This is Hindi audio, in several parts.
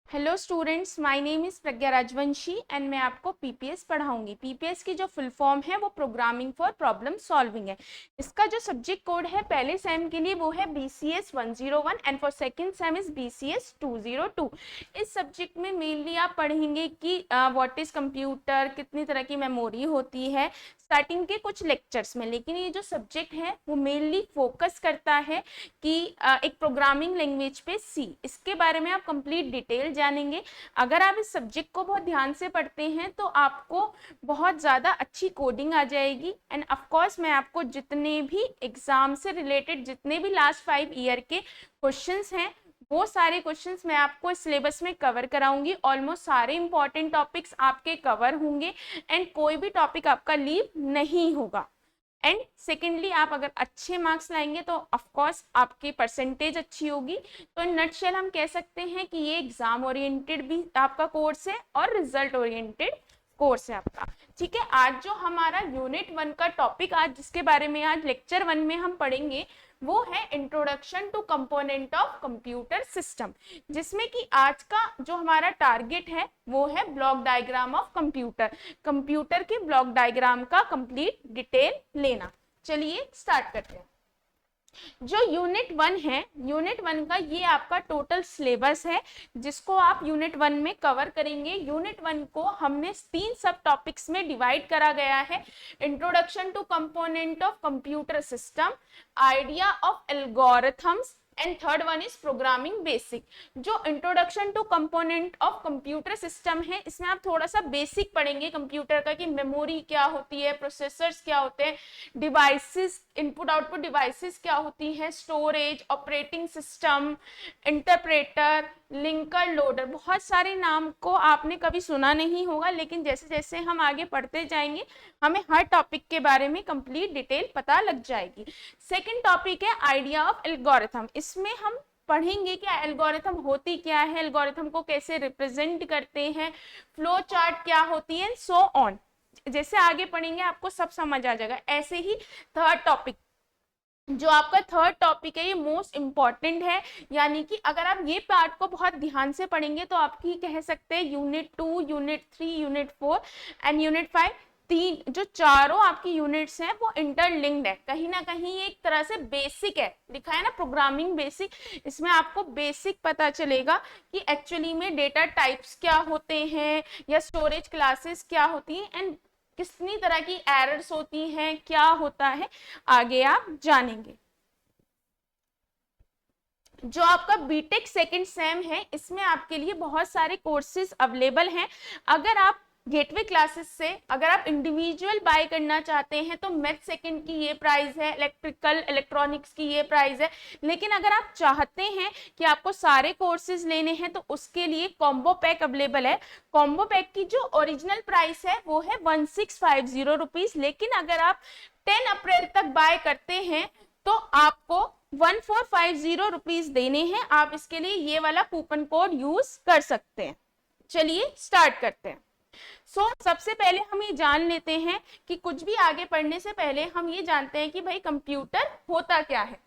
Hello students, my name is Pragya Rajvanshi and मैं आपको पीपीएस पढ़ाऊंगी। पीपीएस की जो फुल फॉर्म है वो प्रोग्रामिंग फॉर प्रॉब्लम सॉल्विंग है। इसका जो सब्जेक्ट कोड है पहले सेम के लिए वो है BCS 101 and for second same is BCS 202। इस सब्जेक्ट में मेनली आप पढ़ेंगे कि व्हाट इज कंप्यूटर, कितनी तरह की मेमोरी होती है स्टार्टिंग के कुछ लेक्चर्स में। लेकिन ये जो सब्जेक्ट है वो मेनली फोकस करता है कि एक प्रोग्रामिंग लैंग्वेज पे सी, इसके बारे में आप कंप्लीट डिटेल जानेंगे। अगर आप इस सब्जेक्ट को बहुत ध्यान से पढ़ते हैं तो आपको बहुत ज़्यादा अच्छी कोडिंग आ जाएगी। एंड ऑफ कोर्स मैं आपको जितने भी एग्जाम से रिलेटेड जितने भी लास्ट 5 ईयर के क्वेश्चंस हैं वो सारे क्वेश्चंस मैं आपको इस सिलेबस में कवर कराऊंगी। ऑलमोस्ट सारे इंपॉर्टेंट टॉपिक्स आपके कवर होंगे एंड कोई भी टॉपिक आपका लीव नहीं होगा। एंड सेकेंडली आप अगर अच्छे मार्क्स लाएंगे तो ऑफकोर्स आपकी परसेंटेज अच्छी होगी। तो इन नटशेल हम कह सकते हैं कि ये एग्जाम ओरिएंटेड भी आपका कोर्स है और रिजल्ट ओरिएंटेड कोर्स है आपका। ठीक है, आज जो हमारा यूनिट 1 का टॉपिक आज जिसके बारे में आज लेक्चर 1 में हम पढ़ेंगे वो है introduction to component of computer system, जिसमें कि आज का जो हमारा टारगेट है वो है block diagram of computer. Computer के ब्लॉक डायग्राम का कंप्लीट डिटेल लेना। चलिए स्टार्ट करते हैं। जो यूनिट 1 है, यूनिट 1 का ये आपका टोटल सिलेबस है जिसको आप यूनिट 1 में कवर करेंगे। यूनिट 1 को हमने 3 सब टॉपिक्स में डिवाइड करा गया है। Introduction to component of computer system, idea of algorithms and third one is programming basic. जो introduction to component of computer system है इसमें आप थोड़ा सा बेसिक पढ़ेंगे कंप्यूटर का कि मेमोरी क्या होती है, प्रोसेसर्स क्या होते हैं, डिवाइसेस, इनपुट आउटपुट डिवाइसेस क्या होती हैं, storage, operating system, interpreter, linker, loader. बहुत सारे नाम को आपने कभी सुना नहीं होगा, लेकिन जैसे जैसे हम आगे पढ़ते जाएंगे हमें हर टॉपिक के बारे में कंप्लीट डिटेल पता लग जाएगी। सेकंड टॉपिक है आइडिया ऑफ एल्गोरिथम। इसमें हम पढ़ेंगे कि एल्गोरिथम होती क्या है, एल्गोरिथम को कैसे रिप्रेजेंट करते हैं, फ्लो चार्ट क्या होती है, सो ऑन। जैसे आगे पढ़ेंगे आपको सब समझ आ जाएगा। ऐसे ही थर्ड टॉपिक, जो आपका थर्ड टॉपिक है ये मोस्ट इंपॉर्टेंट है, यानी कि अगर आप ये पार्ट को बहुत ध्यान से पढ़ेंगे तो आपकी कह सकते हैं unit 2, unit 3, unit 4 and unit 5, तीन जो चारों आपकी यूनिट्स हैं वो इंटरलिंक्ड है। कहीं ना कहीं एक तरह से बेसिक है, लिखा है ना प्रोग्रामिंग बेसिक, इसमें आपको बेसिक पता चलेगा कि एक्चुअली में डेटा टाइप्स क्या होते हैं या स्टोरेज क्लासेस क्या होती हैं एंड कितनी तरह की एरर्स होती हैं, क्या होता है, आगे आप जानेंगे। जो आपका बीटेक सेकंड सेम है इसमें आपके लिए बहुत सारे कोर्सेज अवेलेबल हैं। अगर आप गेटवे क्लासेस से अगर आप इंडिविजुअल बाय करना चाहते हैं तो मैथ सेकंड की ये प्राइस है, इलेक्ट्रिकल इलेक्ट्रॉनिक्स की ये प्राइस है। लेकिन अगर आप चाहते हैं कि आपको सारे कोर्सेज लेने हैं तो उसके लिए कॉम्बो पैक अवेलेबल है। कॉम्बो पैक की जो ओरिजिनल प्राइस है वो है 1650 रुपीज, लेकिन अगर आप 10 अप्रैल तक बाय करते हैं तो आपको 1450 रुपीज देने हैं। आप इसके लिए ये वाला कूपन कोड यूज कर सकते हैं। चलिए स्टार्ट करते हैं। सबसे पहले हम ये जान लेते हैं कि कुछ भी आगे पढ़ने से पहले हम ये जानते हैं कि भाई कंप्यूटर होता क्या है।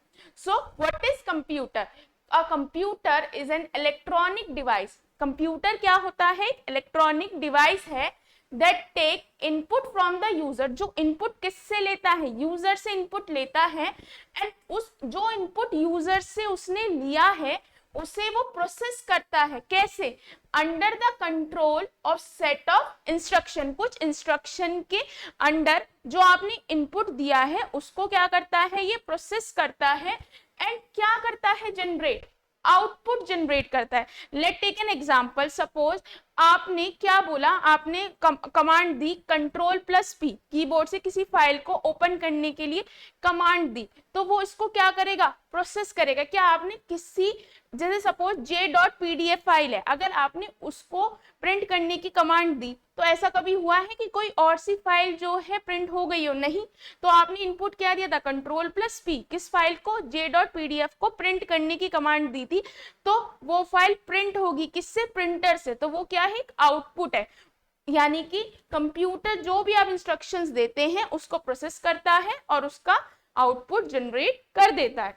What is computer? A computer is an electronic device. Computer क्या होता है? इलेक्ट्रॉनिक डिवाइस है that take input from the user. जो इनपुट किससे लेता है? यूजर से इनपुट लेता है एंड उस जो इनपुट यूजर से उसने लिया है उसे वो प्रोसेस करता है। कैसे? Under the control of set of instruction. कुछ इंस्ट्रक्शन के अंडर जो आपने इनपुट दिया है उसको क्या करता है? ये प्रोसेस करता है एंड क्या करता है? जनरेट, आउटपुट जनरेट करता है। Let take an example. Suppose आपने क्या बोला, आपने कमांड दी Ctrl+P, कीबोर्ड से किसी फाइल को ओपन करने के लिए कमांड दी, तो वो इसको क्या करेगा? प्रोसेस करेगा। क्या आपने किसी, जैसे सपोज j.pdf फाइल है, अगर आपने उसको प्रिंट करने की कमांड दी तो ऐसा कभी हुआ है कि कोई और सी फाइल जो है प्रिंट हो गई हो? नहीं। तो आपने इनपुट क्या दिया था? Ctrl+P, किस फाइल को? j.pdf को प्रिंट करने की कमांड दी थी, तो वो फाइल प्रिंट होगी किससे? प्रिंटर से। तो वो क्या है? एक आउटपुट है। यानी कि कंप्यूटर जो भी आप इंस्ट्रक्शंस देते हैं उसको प्रोसेस करता है और उसका आउटपुट जनरेट कर देता है।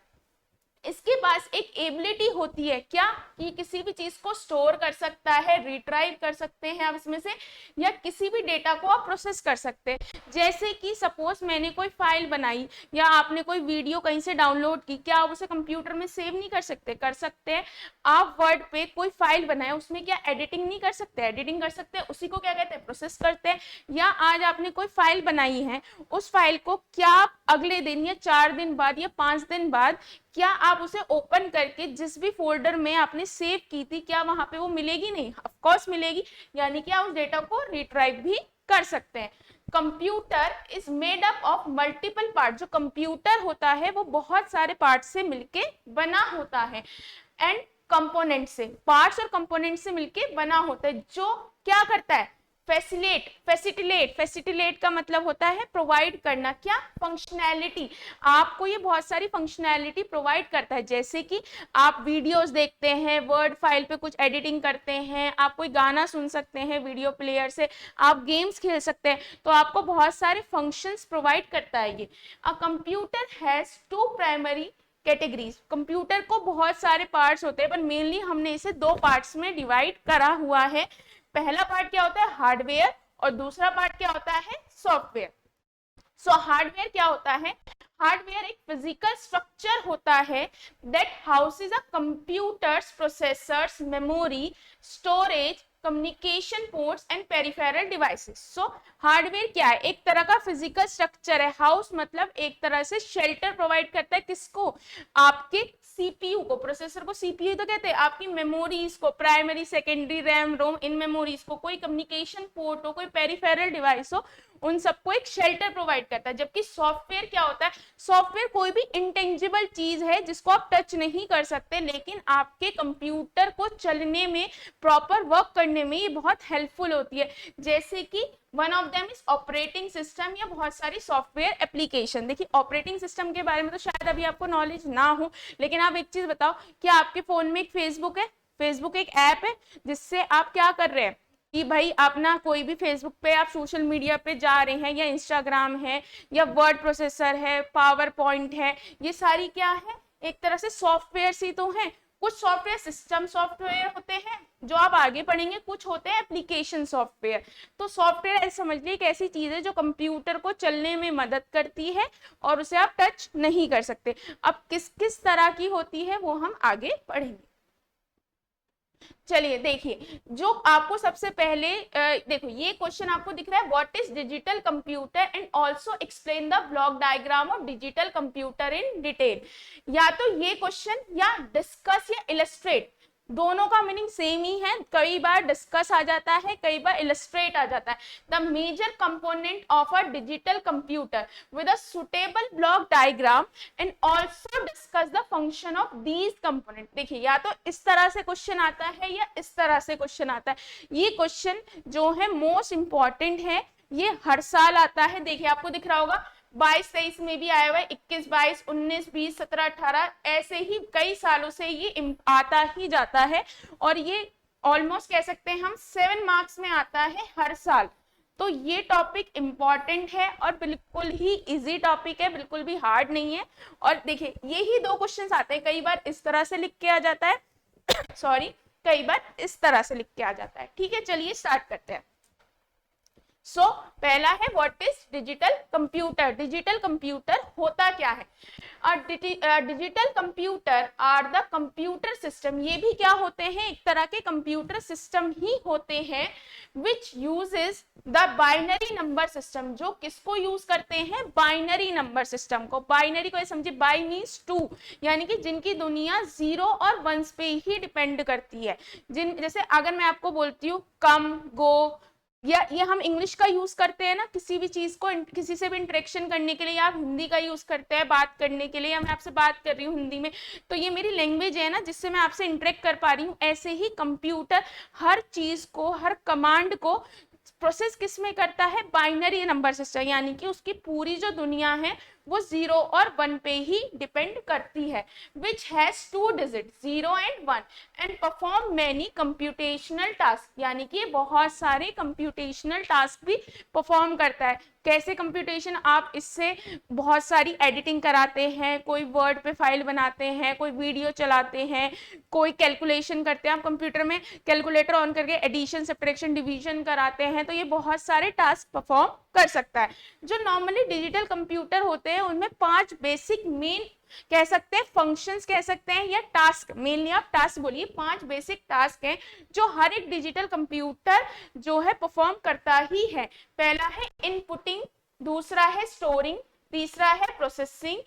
इसके पास एक एबिलिटी होती है क्या, कि किसी भी चीज को स्टोर कर सकता है, रिट्राइव कर सकते हैं आप इसमें से, या किसी भी डेटा को आप प्रोसेस कर सकते हैं। जैसे कि सपोज मैंने कोई फाइल बनाई या आपने कोई वीडियो कहीं से डाउनलोड की, क्या आप उसे कंप्यूटर में सेव नहीं कर सकते? कर सकते हैं। आप वर्ड पे कोई फाइल बनाए, उसमें क्या एडिटिंग नहीं कर सकते? एडिटिंग कर सकते हैं। उसी को क्या कहते हैं? प्रोसेस करते हैं। या आज आपने कोई फाइल बनाई है, उस फाइल को क्या आप अगले दिन या 4 दिन बाद या 5 दिन बाद क्या आप उसे ओपन करके जिस भी फोल्डर में आपने सेव की थी, क्या वहां पे वो मिलेगी? नहीं, ऑफ कोर्स मिलेगी। यानी कि आप उस डेटा को रिट्राइव भी कर सकते हैं। Computer is made up of multiple part. जो कंप्यूटर होता है वो बहुत सारे पार्ट से मिलके बना होता है, एंड कंपोनेंट से, पार्ट्स और कंपोनेंट से मिलके बना होता है, जो क्या करता है? फैसिलिटेट का मतलब होता है प्रोवाइड करना। क्या? फंक्शनैलिटी। आपको ये बहुत सारी फंक्शनैलिटी प्रोवाइड करता है, जैसे कि आप वीडियोस देखते हैं, वर्ड फाइल पे कुछ एडिटिंग करते हैं, आप कोई गाना सुन सकते हैं वीडियो प्लेयर से, आप गेम्स खेल सकते हैं, तो आपको बहुत सारे फंक्शंस प्रोवाइड करता है ये। A computer has 2 primary categories. Computer को बहुत सारे पार्ट्स होते हैं, पर मेनली हमने इसे 2 पार्ट्स में डिवाइड करा हुआ है। पहला पार्ट क्या होता है? हार्डवेयर, और दूसरा पार्ट क्या होता है? सॉफ्टवेयर। सो हार्डवेयर क्या होता है? हार्डवेयर एक फिजिकल स्ट्रक्चर होता है that houses a computers, processors, memory, storage, communication ports and peripheral devices. So hardware क्या है? एक तरह का फिजिकल स्ट्रक्चर है। हाउस मतलब एक तरह से शेल्टर प्रोवाइड करता है, किसको? आपके सीपीयू को। प्रोसेसर को सीपीयू तो कहते हैं। आपकी मेमोरीज को, प्राइमरी, सेकेंडरी, रैम, रोम, इन मेमोरीज को, कोई कम्युनिकेशन पोर्ट हो, कोई पेरिफेरल डिवाइस हो, उन सबको एक शेल्टर प्रोवाइड करता है। जबकि सॉफ्टवेयर क्या होता है? सॉफ्टवेयर कोई भी इंटेंजिबल चीज है जिसको आप टच नहीं कर सकते, लेकिन आपके कंप्यूटर को चलने में, प्रॉपर वर्क करने में ये बहुत हेल्पफुल होती है। जैसे कि one of them is operating system, या बहुत सारी सॉफ्टवेयर एप्लीकेशन। देखिए, ऑपरेटिंग सिस्टम के बारे में तो शायद अभी आपको नॉलेज ना हो, लेकिन आप एक चीज बताओ, क्या आपके फोन में एक फेसबुक है? फेसबुक एक ऐप है जिससे आप क्या कर रहे हैं कि भाई अपना कोई भी फेसबुक पे आप सोशल मीडिया पे जा रहे हैं, या इंस्टाग्राम है, या वर्ड प्रोसेसर है, पावर पॉइंट है, ये सारी क्या है? एक तरह से सॉफ्टवेयर ही तो है। कुछ सॉफ्टवेयर सिस्टम सॉफ्टवेयर होते हैं जो आप आगे पढ़ेंगे, कुछ होते हैं एप्लीकेशन सॉफ्टवेयर। तो सॉफ्टवेयर ऐसे समझ लीजिए एक ऐसी चीज है जो कंप्यूटर को चलने में मदद करती है और उसे आप टच नहीं कर सकते। अब किस किस तरह की होती है वो हम आगे पढ़ेंगे। चलिए देखिए, जो आपको सबसे पहले देखो, ये क्वेश्चन आपको दिख रहा है, what is digital computer and also explain the block diagram of digital computer in detail. या तो ये क्वेश्चन, या डिस्कस या इलस्ट्रेट, दोनों का मीनिंग सेम ही है। कई बार डिस्कस आ जाता है, कई बार इलस्ट्रेट आ जाता है। The major component of a digital computer with a suitable block diagram and also discuss the function of these component. देखिए, या तो इस तरह से क्वेश्चन आता है या इस तरह से क्वेश्चन आता है। ये क्वेश्चन जो है मोस्ट इंपॉर्टेंट है, ये हर साल आता है। देखिए, आपको दिख रहा होगा 22-23 में भी आया हुआ है, 21-22, 19-20, 17-18, ऐसे ही कई सालों से ये आता ही जाता है। और ये ऑलमोस्ट कह सकते हैं हम 7 मार्क्स में आता है हर साल। तो ये टॉपिक इंपॉर्टेंट है और बिल्कुल ही इजी टॉपिक है, बिल्कुल भी हार्ड नहीं है। और देखिए, यही 2 क्वेश्चन आते हैं, कई बार इस तरह से लिख के आ जाता है सॉरी, कई बार इस तरह से लिख के आ जाता है। ठीक है, चलिए स्टार्ट करते हैं। सो पहला है what is digital computer. Digital computer होता क्या है? Digital computer are the computer system. ये भी क्या होते हैं? एक तरह के कंप्यूटर सिस्टम ही होते हैं which uses the binary number system. जो किसको यूज करते हैं? बाइनरी नंबर सिस्टम को। बाइनरी को समझिए, बाई मीन्स 2, यानी कि जिनकी दुनिया 0 और 1 पे ही डिपेंड करती है। जैसे अगर मैं आपको बोलती हूँ कम, गो, या ये हम इंग्लिश का यूज करते हैं ना किसी भी चीज को, किसी से भी इंटरेक्शन करने के लिए, या आप हिंदी का यूज करते हैं बात करने के लिए, या मैं आपसे बात कर रही हूँ हिंदी में, तो ये मेरी लैंग्वेज है ना जिससे मैं आपसे इंटरेक्ट कर पा रही हूँ। ऐसे ही कंप्यूटर हर चीज को, हर कमांड को प्रोसेस किस में करता है? बाइनरी नंबर सिस्टम, यानी कि उसकी पूरी जो दुनिया है वो 0 और 1 पे ही डिपेंड करती है, which has 2 digits 0 and 1 and perform many computational tasks, यानी कि बहुत सारे कंप्यूटेशनल टास्क भी परफॉर्म करता है। कैसे कंप्यूटेशन, आप इससे बहुत सारी एडिटिंग कराते हैं, कोई वर्ड पे फाइल बनाते हैं, कोई वीडियो चलाते हैं, कोई कैलकुलेशन करते हैं, आप कंप्यूटर में कैलकुलेटर ऑन करके एडिशन सब्ट्रैक्शन डिवीजन कराते हैं, तो ये बहुत सारे टास्क परफॉर्म कर सकता है। जो नॉर्मली डिजिटल कंप्यूटर होते हैं उनमें 5 बेसिक मेन कह सकते हैं, फंक्शंस कह सकते हैं, या टास्क, मेनली आप टास्क बोलिए, 5 बेसिक टास्क हैं जो हर एक डिजिटल कंप्यूटर जो है परफॉर्म करता ही है। पहला है इनपुटिंग, दूसरा है स्टोरिंग, तीसरा है प्रोसेसिंग,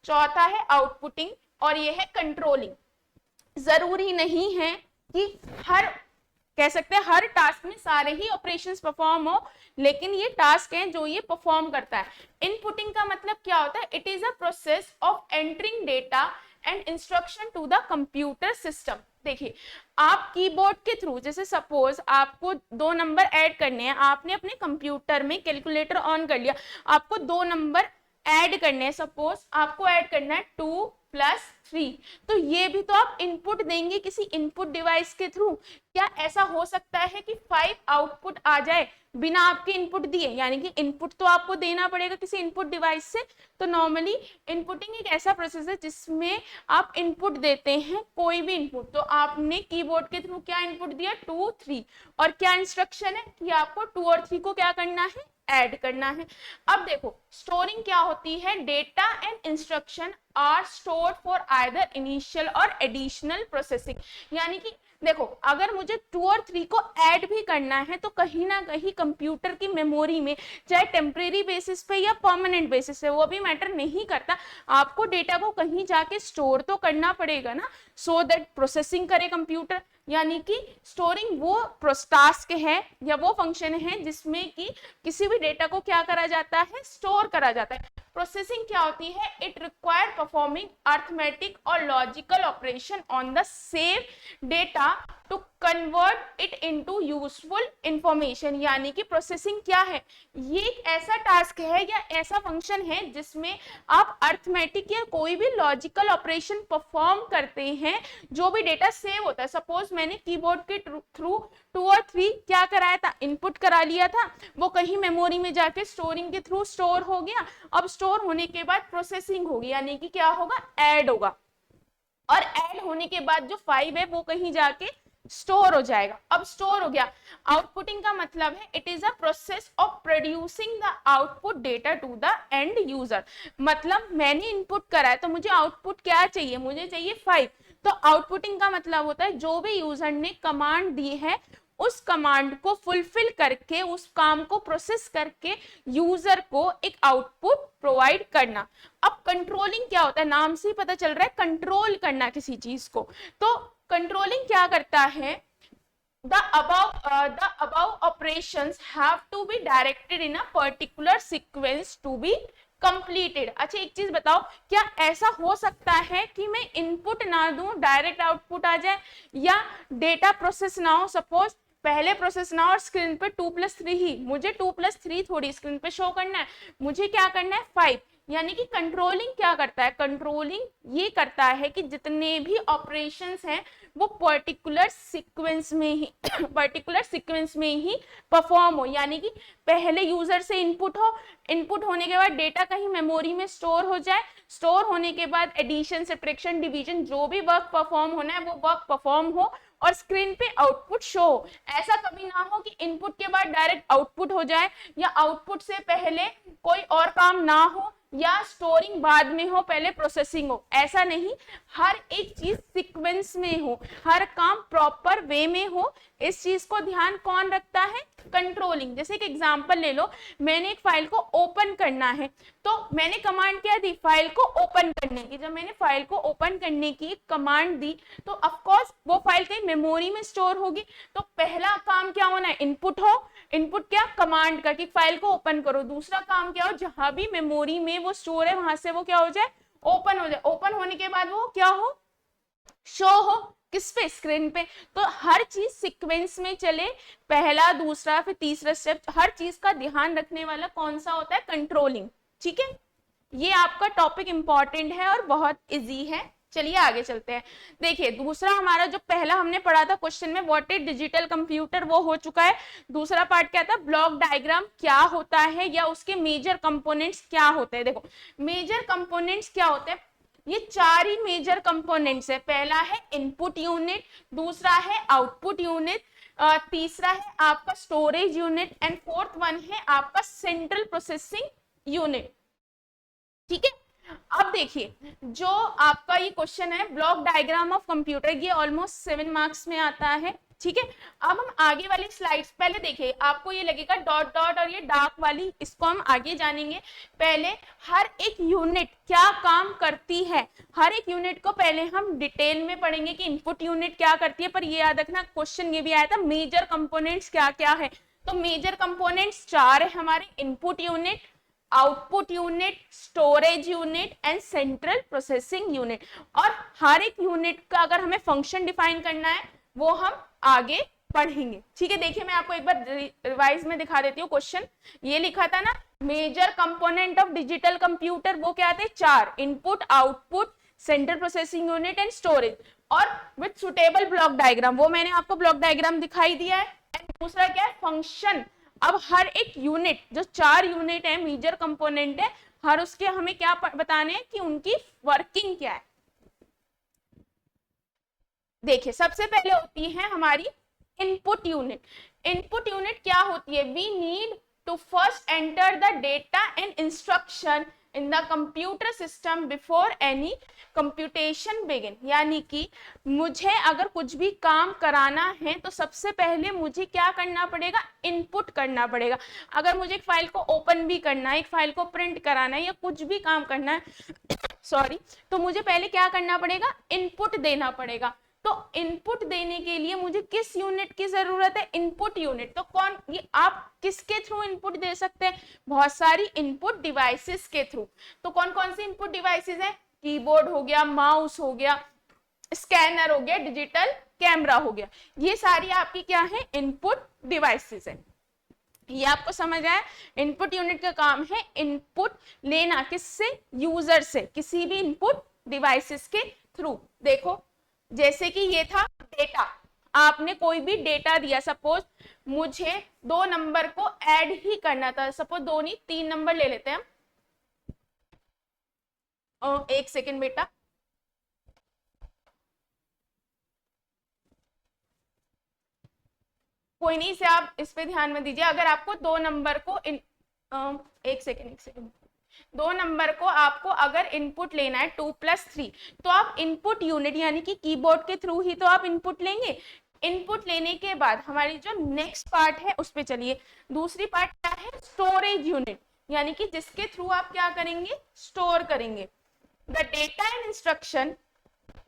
चौथा है आउटपुटिंग और ये है कंट्रोलिंग। जरूरी नहीं है कि हर कह सकते हैं हर टास्क में सारे ही ऑपरेशंस परफॉर्म हो, लेकिन ये टास्क हैं जो ये परफॉर्म करता है। इनपुटिंग का मतलब क्या होता है? It is a process of entering data and instruction to the computer system. देखिए, आप कीबोर्ड के थ्रू, जैसे सपोज आपको 2 नंबर ऐड करने हैं, आपने अपने कंप्यूटर में कैलकुलेटर ऑन कर लिया, आपको 2 नंबर ऐड करने हैं, सपोज आपको ऐड करना है 2 + 3, तो ये भी तो आप इनपुट देंगे किसी इनपुट डिवाइस के थ्रू। क्या ऐसा हो सकता है कि 5 आउटपुट आ जाए बिना आपके इनपुट दिए? यानी कि इनपुट तो आपको देना पड़ेगा किसी इनपुट डिवाइस से। तो नॉर्मली इनपुटिंग एक ऐसा प्रोसेस है जिसमें आप इनपुट देते हैं कोई भी इनपुट। तो आपने कीबोर्ड के थ्रू क्या इनपुट दिया? 2 3, और क्या इंस्ट्रक्शन है कि आपको 2 और 3 को क्या करना है? ऐड करना है। अब देखो, स्टोरिंग क्या होती है? Data and instruction are stored for either initial or additional processing. यानी कि देखो, अगर मुझे 2 और 3 को ऐड भी करना है तो कहीं ना कहीं कंप्यूटर की मेमोरी में, चाहे टेम्परेरी बेसिस पे या परमानेंट बेसिस पे, वो भी मैटर नहीं करता, आपको डेटा को कहीं जाके स्टोर तो करना पड़ेगा ना, सो दैट प्रोसेसिंग करे कंप्यूटर। यानी कि स्टोरिंग वो टास्क है या वो फंक्शन है जिसमें कि किसी भी डेटा को क्या करा जाता है? स्टोर करा जाता है। प्रोसेसिंग क्या होती है? इट रिक्वायर परफॉर्मिंग अर्थमेटिक और logical operation on the same data to convert it into useful information. यानी कि प्रोसेसिंग क्या है? ये एक ऐसा टास्क है या ऐसा फंक्शन है जिसमें आप अर्थमेटिक या कोई भी लॉजिकल ऑपरेशन परफॉर्म करते हैं, जो भी डेटा सेव होता है। सपोज मैंने कीबोर्ड के थ्रू 2 और 3 क्या कराया था? इनपुट करा लिया था, वो कहीं मेमोरी में जाके स्टोरिंग के थ्रू स्टोर हो गया। अब स्टोर होने के बाद प्रोसेसिंग होगी, यानी कि क्या होगा? ऐड होगा, और ऐड होने के बाद जो 5 है वो कहीं जाके स्टोर हो जाएगा। अब स्टोर हो गया। आउटपुटिंग का मतलब है it is a process of producing the output data to the end user. मतलब मैंने इनपुट करा है तो मुझे आउटपुट क्या चाहिए? मुझे चाहिए 5। तो आउटपुटिंग का मतलब होता है जो भी यूजर ने कमांड दी है उस कमांड को फुलफिल करके, उस काम को प्रोसेस करके यूजर को एक आउटपुट प्रोवाइड करना। अब कंट्रोलिंग क्या होता है? नाम से ही पता चल रहा है, कंट्रोल करना किसी चीज को। तो कंट्रोलिंग क्या करता है? the above operations have to be directed in a particular sequence to be completed। अच्छा, एक चीज बताओ, क्या ऐसा हो सकता है कि मैं इनपुट ना दूं, डायरेक्ट आउटपुट आ जाए, या डेटा प्रोसेस ना हो? सपोज पहले प्रोसेस ना और स्क्रीन पे 2 + 3 ही, मुझे 2 + 3 थोड़ी स्क्रीन पे शो करना है, मुझे क्या करना है? 5। यानी कि कंट्रोलिंग क्या करता है? कंट्रोलिंग ये करता है कि जितने भी ऑपरेशंस हैं वो पर्टिकुलर सीक्वेंस में ही परफॉर्म हो। यानी कि पहले यूजर से इनपुट हो, इनपुट होने के बाद डेटा कहीं मेमोरी में स्टोर हो जाए, स्टोर होने के बाद एडिशन सब्ट्रैक्शन डिवीजन जो भी वर्क परफॉर्म होना है वो वर्क परफॉर्म हो और स्क्रीन पे आउटपुट शो हो। ऐसा कभी ना हो कि इनपुट के बाद डायरेक्ट आउटपुट हो जाए, या आउटपुट से पहले कोई और काम ना हो, या स्टोरिंग बाद में हो पहले प्रोसेसिंग हो। ऐसा नहीं, हर एक चीज सीक्वेंस में हो, हर काम प्रॉपर वे में हो। इस चीज को ध्यान कौन रखता है? कंट्रोलिंग। जैसे एक एग्जांपल ले लो, मैंने एक फाइल को ओपन करना है, तो मैंने कमांड क्या दी? फाइल को ओपन करने की। जब मैंने फाइल को ओपन करने की कमांड दी तो ऑफ कोर्स वो फाइल कहीं मेमोरी में स्टोर होगी। तो पहला काम क्या होना है? इनपुट हो, इनपुट क्या? कमांड का, कि फाइल को ओपन करो। दूसरा काम क्या हो? जहां भी मेमोरी में वो स्टोर है वहां से वो क्या हो जाए? ओपन हो जाए। ओपन होने के बाद वो क्या हो? शो हो किस पे? स्क्रीन पे। तो हर चीज सीक्वेंस में चले, पहला, दूसरा, फिर तीसरा स्टेप, हर चीज का ध्यान रखने वाला कौन सा होता है? कंट्रोलिंग। ठीक है, ये आपका टॉपिक इंपॉर्टेंट है और बहुत इजी है। चलिए आगे चलते हैं। देखिए दूसरा हमारा जो पहला हमने पढ़ा था क्वेश्चन में व्हाट इज डिजिटल कंप्यूटर, वो हो चुका है। दूसरा पार्ट क्या था, ब्लॉक डायग्राम क्या होता है या उसके मेजर कंपोनेंट्स क्या होते हैं। देखो मेजर कंपोनेंट्स क्या होते हैं, ये चार ही मेजर कंपोनेंट्स है। पहला है इनपुट यूनिट, दूसरा है आउटपुट यूनिट, तीसरा है आपका storage unit and fourth one है आपका सेंट्रल प्रोसेसिंग यूनिट। ठीक है, अब देखिए जो आपका ये क्वेश्चन है ब्लॉक डायग्राम ऑफ कंप्यूटर, ये ऑलमोस्ट 7 मार्क्स में आता है। ठीक है, अब हम आगे वाली स्लाइड्स पहले देखिए, आपको ये लगेगा डॉट डॉट और ये डार्क वाली, इसको हम आगे जानेंगे। पहले हर एक यूनिट क्या काम करती है, हर एक यूनिट को पहले हम डिटेल में पढ़ेंगे कि इनपुट यूनिट क्या करती है। पर ये याद रखना क्वेश्चन ये भी आया था मेजर कंपोनेंट्स क्या क्या है। तो मेजर कंपोनेंट्स चार है हमारे, input unit, output unit, storage unit and central processing unit. और हर एक यूनिट का अगर हमें फंक्शन डिफाइन करना है वो हम आगे पढ़ेंगे। ठीक है, देखिए मैं आपको एक बार रिवाइज में दिखा देती हूँ। क्वेश्चन ये लिखा था ना, major component of digital computer, वो क्या थे, चार, input, output, central processing unit and storage, और विद सुटेबल ब्लॉक डायग्राम, वो मैंने आपको ब्लॉक डायग्राम दिखाई दिया है। एंड दूसरा क्या है, फंक्शन। अब हर एक यूनिट, जो चार यूनिट है मेजर कंपोनेंट है, हर उसके हमें क्या बताने हैं कि उनकी वर्किंग क्या है। देखिए सबसे पहले होती है हमारी इनपुट यूनिट। इनपुट यूनिट क्या होती है, we need to first enter the data and instruction in the computer system before any computation begin. यानी कि मुझे अगर कुछ भी काम कराना है तो सबसे पहले मुझे क्या करना पड़ेगा, इनपुट करना पड़ेगा। अगर मुझे एक फाइल को ओपन भी करना है, एक फाइल को प्रिंट कराना है या कुछ भी काम करना है सॉरी, तो मुझे पहले क्या करना पड़ेगा, इनपुट देना पड़ेगा। तो इनपुट देने के लिए मुझे किस यूनिट की जरूरत है, इनपुट यूनिट। तो कौन, ये आप किसके थ्रू इनपुट दे सकते हैं, बहुत सारी इनपुट डिवाइसेस के थ्रू। तो कौन कौन सी इनपुट डिवाइसेस है, कीबोर्ड हो गया, माउस हो गया, स्कैनर हो गया, डिजिटल कैमरा हो गया, ये सारी आपकी क्या है, इनपुट डिवाइसेस है। ये आपको समझ आया, इनपुट यूनिट का काम है इनपुट लेना, किससे, यूजर से, किसी भी इनपुट डिवाइसेस के थ्रू। देखो जैसे कि ये था डेटा, आपने कोई भी डेटा दिया, सपोज मुझे 2 नंबर को ऐड ही करना था, सपोज 2 नहीं 3 नंबर ले लेते हैं हम। एक सेकेंड बेटा, कोई नहीं, इसे आप इस पे ध्यान में दीजिए। अगर आपको 2 नंबर को एक सेकेंड 2 नंबर को आपको अगर इनपुट लेना है 2 + 3, तो आप इनपुट यूनिट यानी कि कीबोर्ड के थ्रू ही तो आप इनपुट लेंगे। इनपुट लेने के बाद हमारी जो नेक्स्ट पार्ट है उस पे चलिए। दूसरी पार्ट क्या है, स्टोरेज यूनिट, यानी कि जिसके थ्रू आप क्या करेंगे, स्टोर करेंगे। The data and instruction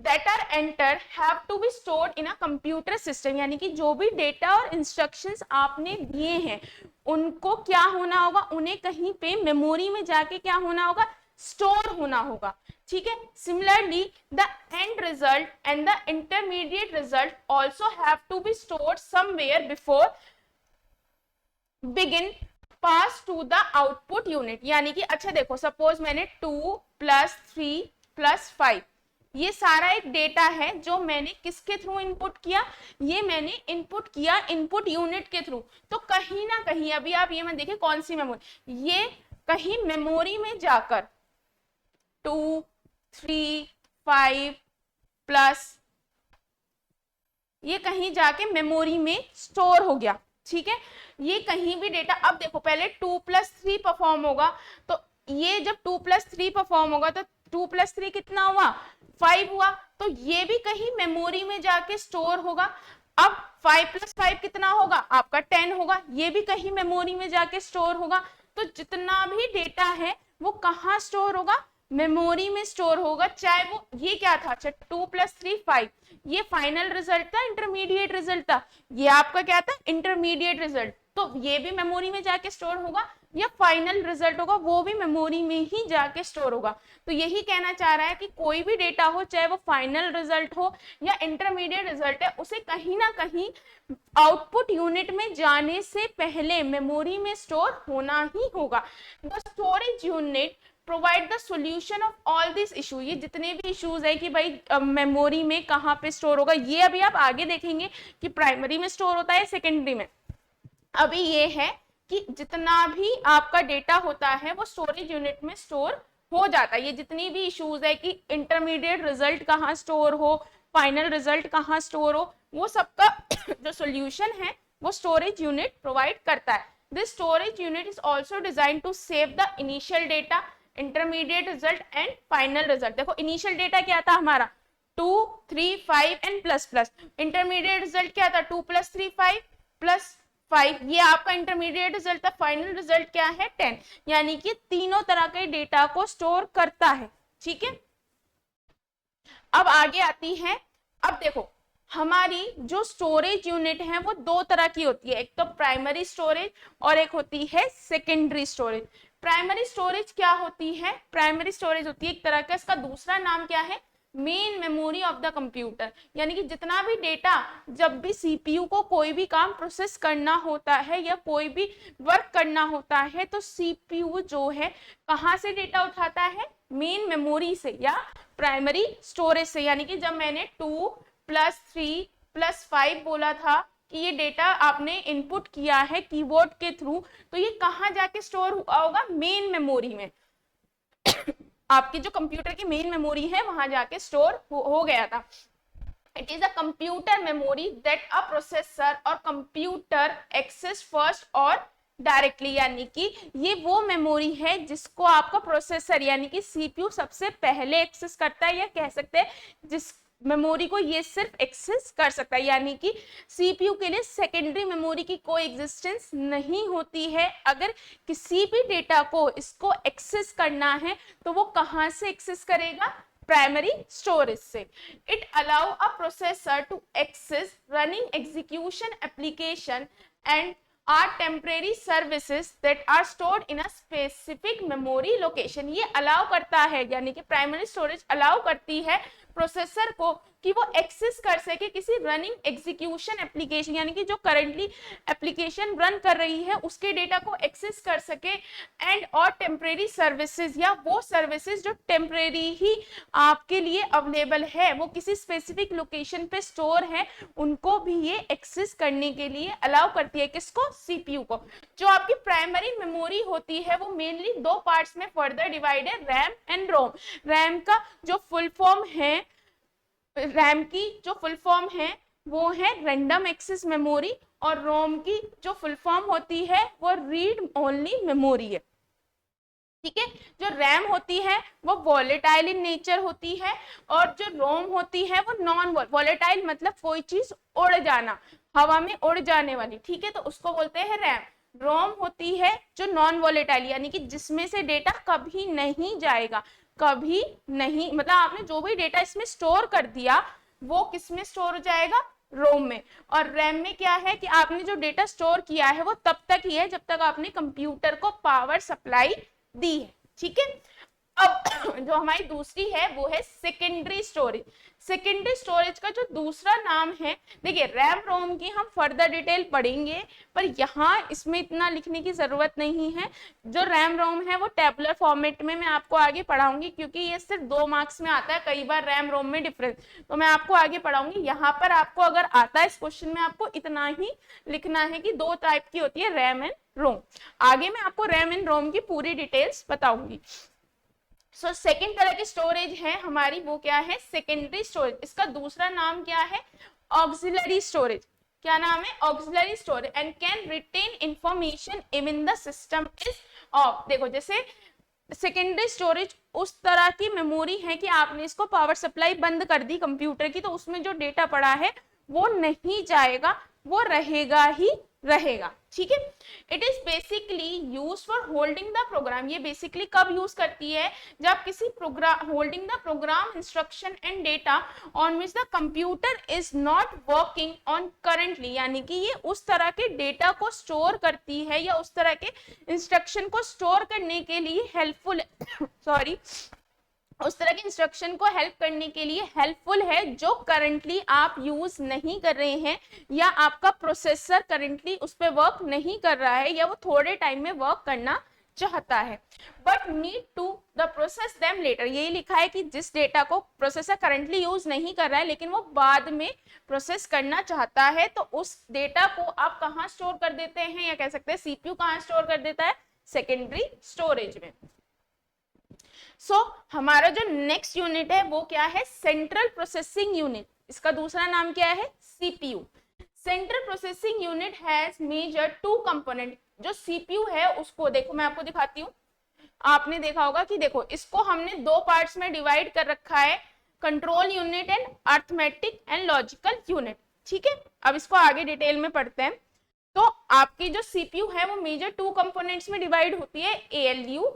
that are entered have to be stored in a computer system, यानी कि जो भी डेटा और इंस्ट्रक्शंस आपने दिए हैं उनको क्या होना होगा, उन्हें कहीं पे मेमोरी में जाके क्या होना होगा, स्टोर होना होगा। ठीक है, similarly the end result and the intermediate result also have to be stored somewhere before begin pass to the output unit. यानी कि अच्छा देखो, सपोज मैंने 2 + 3 + 5, ये सारा एक डेटा है जो मैंने किसके थ्रू इनपुट किया, ये मैंने इनपुट किया इनपुट यूनिट के थ्रू। तो कहीं ना कहीं, अभी आप ये मत देखिए कौन सी मेमोरी, ये कहीं मेमोरी में जाकर 2, 3, 5 प्लस ये कहीं जाके मेमोरी में स्टोर हो गया। ठीक है, ये कहीं भी डेटा, अब देखो पहले 2 + 3 परफॉर्म होगा, तो ये जब 2 + 3 परफॉर्म होगा तो 2 + 3 कितना हुआ, 5 हुआ, तो ये भी कहीं मेमोरी में जाके स्टोर होगा। अब 5 + 5 कितना होगा, आपका 10 होगा, ये भी कहीं मेमोरी में जाके स्टोर होगा। तो जितना भी डेटा है वो कहाँ स्टोर होगा, मेमोरी में स्टोर होगा। चाहे वो ये क्या था, अच्छा 2 + 3 5, ये फाइनल रिजल्ट था, इंटरमीडिएट रिजल्ट था, ये आपका क्या था, इंटरमीडिएट रिजल्ट, तो ये भी मेमोरी में जाके स्टोर होगा, या फाइनल रिजल्ट होगा वो भी मेमोरी में ही जाके स्टोर होगा। तो यही कहना चाह रहा है कि कोई भी डेटा हो, चाहे वो फाइनल रिजल्ट हो या इंटरमीडिएट रिजल्ट है, उसे कहीं ना कहीं आउटपुट यूनिट में जाने से पहले मेमोरी में स्टोर होना ही होगा। The storage unit provide the solution of all this issue. ये जितने भी इश्यूज है कि भाई मेमोरी में कहाँ पे स्टोर होगा, ये अभी आप आगे देखेंगे कि प्राइमरी में स्टोर होता है सेकेंडरी में। अभी ये है कि जितना भी आपका डेटा होता है वो स्टोरेज यूनिट में स्टोर हो जाता है। ये जितनी भी इश्यूज है कि इंटरमीडिएट रिजल्ट कहाँ स्टोर हो, फाइनल रिजल्ट कहाँ स्टोर हो, वो सबका जो सॉल्यूशन है वो स्टोरेज यूनिट प्रोवाइड करता है। This storage unit is also design to save the initial data, intermediate result and final result. देखो इनिशियल डेटा क्या था हमारा 2, 3, 5 and plus plus. Intermediate result क्या था 2 + 3 5 + 5, ये आपका इंटरमीडिएट रिजल्ट था। फाइनल रिजल्ट क्या है 10, यानी कि तीनों तरह के डेटा को स्टोर करता है। ठीक है, अब आगे आती है, अब देखो हमारी जो स्टोरेज यूनिट है वो दो तरह की होती है, एक तो प्राइमरी स्टोरेज और एक होती है सेकेंडरी स्टोरेज। प्राइमरी स्टोरेज क्या होती है, प्राइमरी स्टोरेज होती है एक तरह का, इसका दूसरा नाम क्या है, main memory of the computer. यानी कि जितना भी डेटा, जब भी सीपीयू को कोई भी काम प्रोसेस करना होता है या कोई भी वर्क करना होता है तो सीपीयू जो है कहाँ से डेटा उठाता है, मेन मेमोरी से या प्राइमरी स्टोरेज से। यानी कि जब मैंने 2 + 3 + 5 बोला था कि ये डेटा आपने इनपुट किया है कीबोर्ड के थ्रू, तो ये कहाँ जाके स्टोर हुआ होगा, मेन मेमोरी में। आपकी जो कंप्यूटर की मेन मेमोरी है वहां जाके स्टोर हो गया था। It is a computer memory that a processor और कंप्यूटर एक्सेस फर्स्ट और डायरेक्टली। यानी कि ये वो मेमोरी है जिसको आपका प्रोसेसर यानी कि सीपीयू सबसे पहले एक्सेस करता है, या कह सकते हैं जिस मेमोरी को ये सिर्फ एक्सेस कर सकता है। यानी कि सीपीयू के लिए सेकेंडरी मेमोरी की कोई एग्जिस्टेंस नहीं होती है। अगर किसी भी डेटा को इसको एक्सेस करना है तो वो कहाँ से एक्सेस करेगा, प्राइमरी स्टोरेज से। It allow a processor to access running execution application and are temporary services that are stored in a specific memory location। ये अलाउ करता है, यानी कि प्राइमरी स्टोरेज अलाउ करती है प्रोसेसर को कि वो एक्सेस कर सके किसी रनिंग एग्जीक्यूशन एप्लीकेशन, यानी कि जो करंटली एप्लीकेशन रन कर रही है उसके डेटा को एक्सेस कर सके, एंड और टेम्परेरी सर्विसेज, या वो सर्विसेज जो टेम्परेरी ही आपके लिए अवेलेबल है, वो किसी स्पेसिफिक लोकेशन पे स्टोर है, उनको भी ये एक्सेस करने के लिए अलाउ करती है। किसको, सीपीयू को। जो आपकी प्राइमरी मेमोरी होती है वो मेनली दो पार्ट्स में further divided, RAM and ROM. RAM का जो फुल फॉर्म है, रैम की जो फुल फॉर्म है वो है रैंडम एक्सेस मेमोरी, और रोम की जो फुल फॉर्म होती है वो रीड ओनली मेमोरी है। ठीक है, जो रैम होती है वो वॉलेटाइल इन नेचर होती है, और जो रोम होती है वो नॉन वॉलेटाइल, मतलब कोई चीज उड़ जाना, हवा में उड़ जाने वाली। ठीक है, तो उसको बोलते हैं रैम। रोम होती है जो नॉन वॉलेटाइल, यानी कि जिसमें से डेटा कभी नहीं जाएगा, कभी नहीं, मतलब आपने जो भी डेटा इसमें स्टोर कर दिया वो किस में स्टोर हो जाएगा, रोम में। और रैम में क्या है कि आपने जो डेटा स्टोर किया है वो तब तक ही है जब तक आपने कंप्यूटर को पावर सप्लाई दी है। ठीक है, अब जो हमारी दूसरी है वो है सेकेंडरी स्टोरेज। सेकेंडरी स्टोरेज का जो दूसरा नाम है, देखिए रैम रोम की हम फर्दर डिटेल पढ़ेंगे, पर यहाँ इसमें इतना लिखने की जरूरत नहीं है। जो रैम रोम है वो टेबुलर फॉर्मेट में मैं आपको आगे पढ़ाऊंगी, क्योंकि ये सिर्फ 2 मार्क्स में आता है, कई बार रैम रोम में डिफरेंस, तो मैं आपको आगे पढ़ाऊंगी। यहाँ पर आपको अगर आता है इस क्वेश्चन में, आपको इतना ही लिखना है कि 2 टाइप की होती है, रैम एंड रोम। आगे मैं आपको रैम एंड रोम की पूरी डिटेल्स बताऊंगी। सो सेकेंड तरह की स्टोरेज है हमारी, वो क्या है, सेकेंडरी स्टोरेज। इसका दूसरा नाम क्या है, ऑक्सिलरी स्टोरेज। क्या नाम है, auxiliary storage, and can retain information even the system is off. देखो जैसे सेकेंडरी स्टोरेज उस तरह की मेमोरी है कि आपने इसको पावर सप्लाई बंद कर दी कंप्यूटर की, तो उसमें जो डेटा पड़ा है वो नहीं जाएगा, वो रहेगा ही रहेगा। ठीक है, it is basically use for holding the program. ये बेसिकली कब यूज करती है, जब किसी program, holding the program instruction and data on which the computer is not working on currently. यानी कि ये उस तरह के डेटा को स्टोर करती है या उस तरह के इंस्ट्रक्शन को स्टोर करने के लिए हेल्पफुल सॉरी उस तरह के इंस्ट्रक्शन को हेल्प करने के लिए हेल्पफुल है, जो करंटली आप यूज नहीं कर रहे हैं, या आपका प्रोसेसर करंटली उस पर वर्क नहीं कर रहा है, या वो थोड़े टाइम में वर्क करना चाहता है, but need to the process them later. यही लिखा है कि जिस डेटा को प्रोसेसर करंटली यूज नहीं कर रहा है लेकिन वो बाद में प्रोसेस करना चाहता है, तो उस डेटा को आप कहाँ स्टोर कर देते हैं, या कह सकते हैं सीपीयू कहाँ स्टोर कर देता है, सेकेंडरी स्टोरेज में। हमारा जो नेक्स्ट यूनिट है वो क्या है, सेंट्रल प्रोसेसिंग यूनिट। इसका दूसरा नाम क्या है, CPU. Central processing unit has major two component. जो सीपीयू है उसको देखो, मैं आपको दिखाती हूँ। आपने देखा होगा कि देखो इसको हमने दो पार्ट्स में डिवाइड कर रखा है, control unit and arithmetic and logical unit. ठीक है, अब इसको आगे डिटेल में पढ़ते हैं। तो आपकी जो सीपीयू है वो मेजर टू कंपोनेंट्स में डिवाइड होती है, ALU